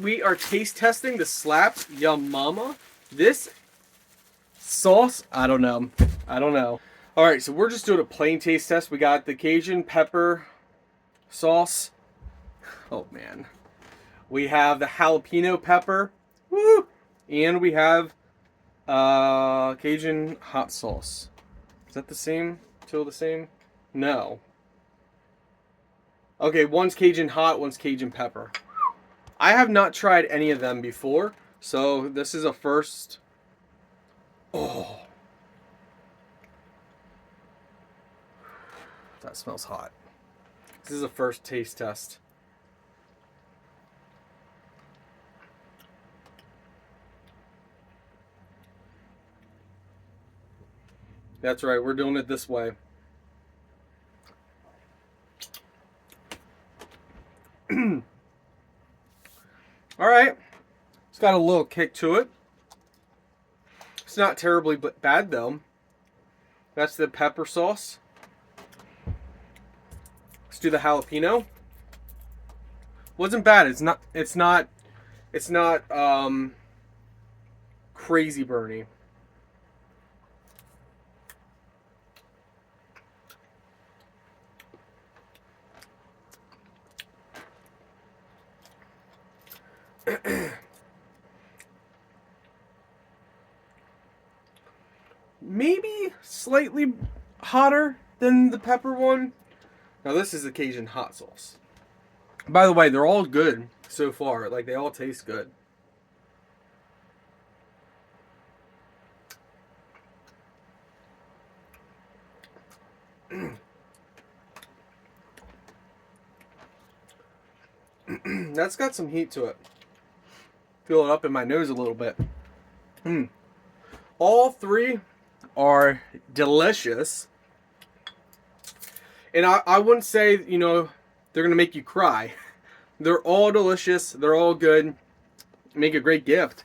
we are taste testing the Slaps Yum Mama. This sauce, I don't know. All right, so we're just doing a plain taste test. We got the Cajun pepper sauce. Oh man. We have the jalapeno pepper. Woo! And we have Cajun hot sauce. Is that the same? Still the same? No. Okay, one's Cajun hot, one's Cajun pepper. I have not tried any of them before, so this is a first. Oh. That smells hot. This is a first taste test. That's right, we're doing it this way. Alright, it's got a little kick to it. It's not terribly bad though. That's the pepper sauce. Let's do the jalapeno. Wasn't bad. It's not crazy burny. Maybe slightly hotter than the pepper one. Now this is the Cajun hot sauce. By the way, they're all good so far. Like, they all taste good. That's got some heat to it. Feel it up in my nose a little bit. All three are delicious. And I wouldn't say, they're going to make you cry. They're all delicious. They're all good. Make a great gift.